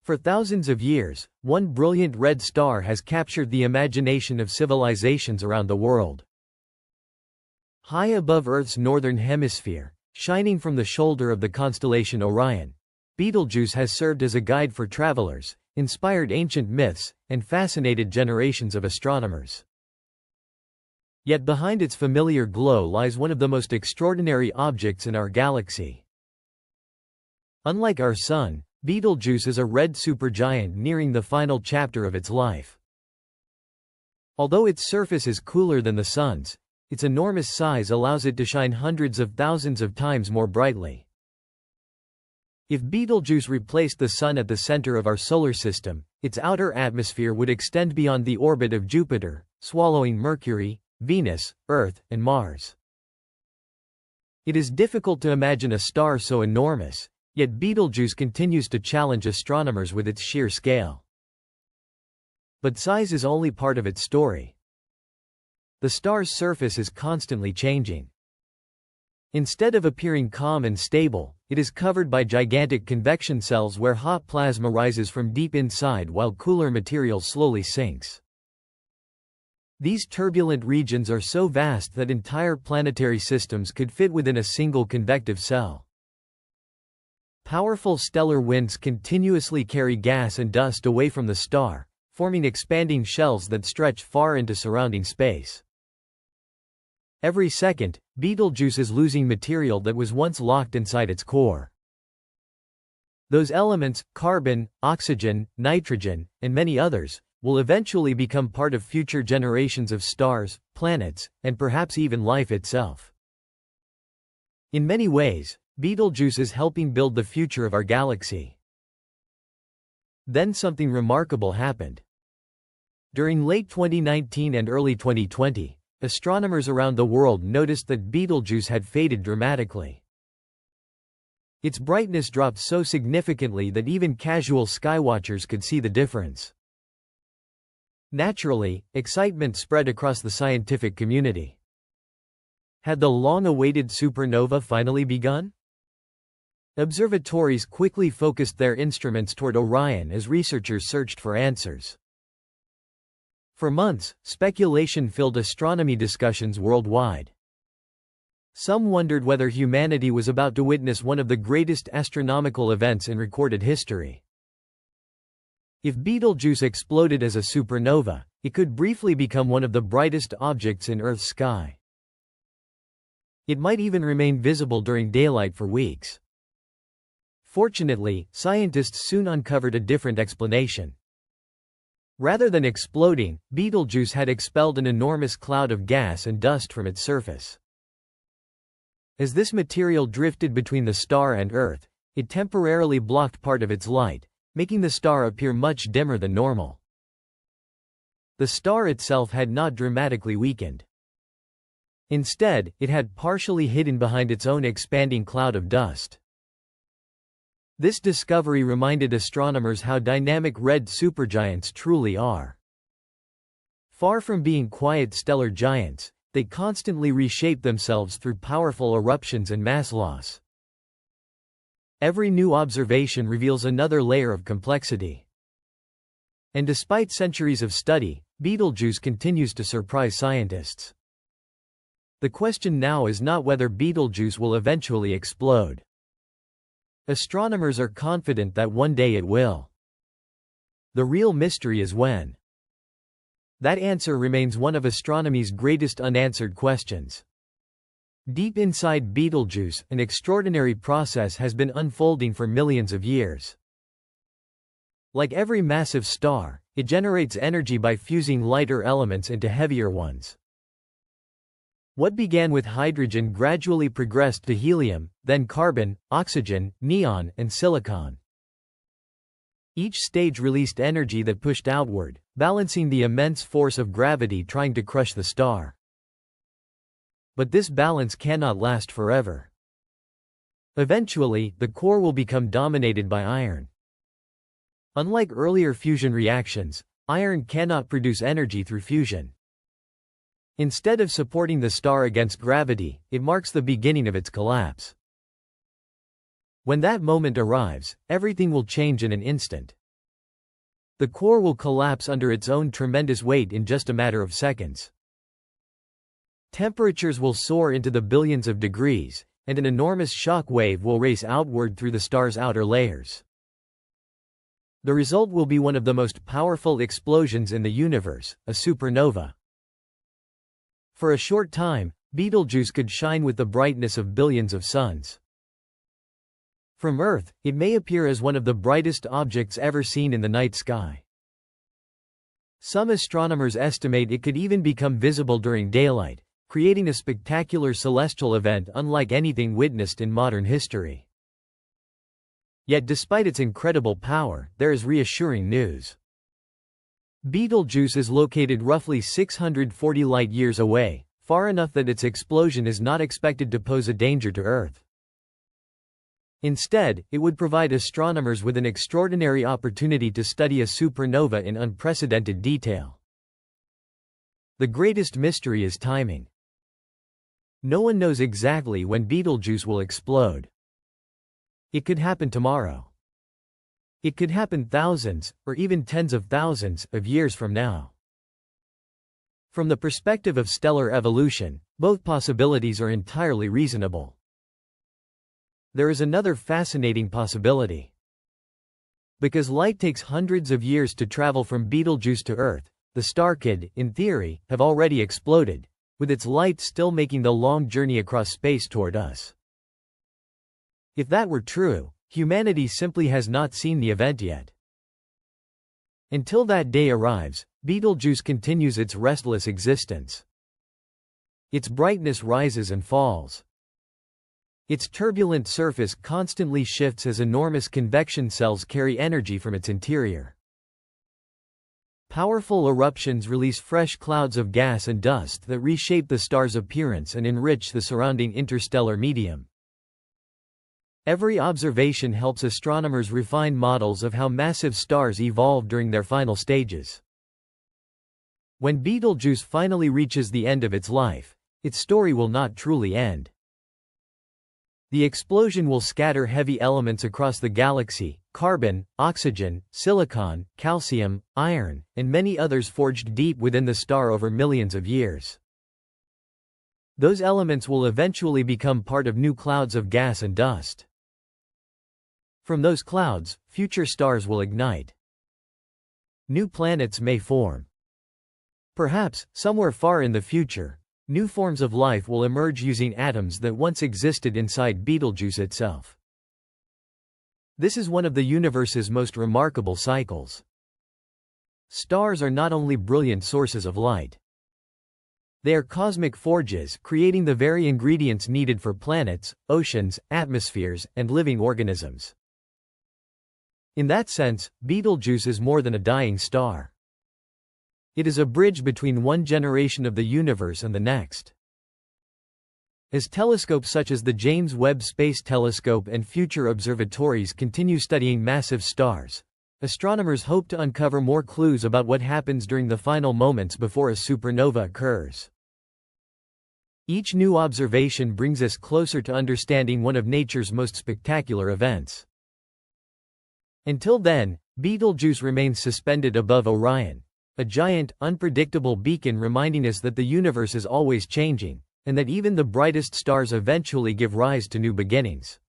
For thousands of years, one brilliant red star has captured the imagination of civilizations around the world. High above Earth's northern hemisphere, shining from the shoulder of the constellation Orion, Betelgeuse has served as a guide for travelers, inspired ancient myths, and fascinated generations of astronomers. Yet behind its familiar glow lies one of the most extraordinary objects in our galaxy. Unlike our Sun, Betelgeuse is a red supergiant nearing the final chapter of its life. Although its surface is cooler than the Sun's, its enormous size allows it to shine hundreds of thousands of times more brightly. If Betelgeuse replaced the Sun at the center of our solar system, its outer atmosphere would extend beyond the orbit of Jupiter, swallowing Mercury, Venus, Earth, and Mars. It is difficult to imagine a star so enormous, yet Betelgeuse continues to challenge astronomers with its sheer scale. But size is only part of its story. The star's surface is constantly changing. Instead of appearing calm and stable, it is covered by gigantic convection cells where hot plasma rises from deep inside while cooler material slowly sinks. These turbulent regions are so vast that entire planetary systems could fit within a single convective cell. Powerful stellar winds continuously carry gas and dust away from the star, forming expanding shells that stretch far into surrounding space. Every second, Betelgeuse is losing material that was once locked inside its core. Those elements, carbon, oxygen, nitrogen, and many others, will eventually become part of future generations of stars, planets, and perhaps even life itself. In many ways, Betelgeuse is helping build the future of our galaxy. Then something remarkable happened. During late 2019 and early 2020, astronomers around the world noticed that Betelgeuse had faded dramatically. Its brightness dropped so significantly that even casual skywatchers could see the difference. Naturally, excitement spread across the scientific community. Had the long-awaited supernova finally begun? Observatories quickly focused their instruments toward Orion as researchers searched for answers. For months, speculation filled astronomy discussions worldwide. Some wondered whether humanity was about to witness one of the greatest astronomical events in recorded history. If Betelgeuse exploded as a supernova, it could briefly become one of the brightest objects in Earth's sky. It might even remain visible during daylight for weeks. Fortunately, scientists soon uncovered a different explanation. Rather than exploding, Betelgeuse had expelled an enormous cloud of gas and dust from its surface. As this material drifted between the star and Earth, it temporarily blocked part of its light, making the star appear much dimmer than normal. The star itself had not dramatically weakened. Instead, it had partially hidden behind its own expanding cloud of dust. This discovery reminded astronomers how dynamic red supergiants truly are. Far from being quiet stellar giants, they constantly reshape themselves through powerful eruptions and mass loss. Every new observation reveals another layer of complexity. And despite centuries of study, Betelgeuse continues to surprise scientists. The question now is not whether Betelgeuse will eventually explode. Astronomers are confident that one day it will. The real mystery is when. That answer remains one of astronomy's greatest unanswered questions. Deep inside Betelgeuse, an extraordinary process has been unfolding for millions of years. Like every massive star, it generates energy by fusing lighter elements into heavier ones. What began with hydrogen gradually progressed to helium, then carbon, oxygen, neon, and silicon. Each stage released energy that pushed outward, balancing the immense force of gravity trying to crush the star. But this balance cannot last forever. Eventually, the core will become dominated by iron. Unlike earlier fusion reactions, iron cannot produce energy through fusion. Instead of supporting the star against gravity, it marks the beginning of its collapse. When that moment arrives, everything will change in an instant. The core will collapse under its own tremendous weight in just a matter of seconds. Temperatures will soar into the billions of degrees, and an enormous shock wave will race outward through the star's outer layers. The result will be one of the most powerful explosions in the universe, a supernova. For a short time, Betelgeuse could shine with the brightness of billions of suns. From Earth, it may appear as one of the brightest objects ever seen in the night sky. Some astronomers estimate it could even become visible during daylight, creating a spectacular celestial event unlike anything witnessed in modern history. Yet despite its incredible power, there is reassuring news. Betelgeuse is located roughly 640 light-years away, far enough that its explosion is not expected to pose a danger to Earth. Instead, it would provide astronomers with an extraordinary opportunity to study a supernova in unprecedented detail. The greatest mystery is timing. No one knows exactly when Betelgeuse will explode. It could happen tomorrow. It could happen thousands, or even tens of thousands, of years from now. From the perspective of stellar evolution, both possibilities are entirely reasonable. There is another fascinating possibility. Because light takes hundreds of years to travel from Betelgeuse to Earth, the star could, in theory, have already exploded, with its light still making the long journey across space toward us. If that were true, humanity simply has not seen the event yet. Until that day arrives, Betelgeuse continues its restless existence. Its brightness rises and falls. Its turbulent surface constantly shifts as enormous convection cells carry energy from its interior. Powerful eruptions release fresh clouds of gas and dust that reshape the star's appearance and enrich the surrounding interstellar medium. Every observation helps astronomers refine models of how massive stars evolve during their final stages. When Betelgeuse finally reaches the end of its life, its story will not truly end. The explosion will scatter heavy elements across the galaxy: carbon, oxygen, silicon, calcium, iron, and many others forged deep within the star over millions of years. Those elements will eventually become part of new clouds of gas and dust. From those clouds, future stars will ignite. New planets may form. Perhaps, somewhere far in the future, new forms of life will emerge using atoms that once existed inside Betelgeuse itself. This is one of the universe's most remarkable cycles. Stars are not only brilliant sources of light. They are cosmic forges, creating the very ingredients needed for planets, oceans, atmospheres, and living organisms. In that sense, Betelgeuse is more than a dying star. It is a bridge between one generation of the universe and the next. As telescopes such as the James Webb Space Telescope and future observatories continue studying massive stars, astronomers hope to uncover more clues about what happens during the final moments before a supernova occurs. Each new observation brings us closer to understanding one of nature's most spectacular events. Until then, Betelgeuse remains suspended above Orion, a giant, unpredictable beacon reminding us that the universe is always changing, and that even the brightest stars eventually give rise to new beginnings.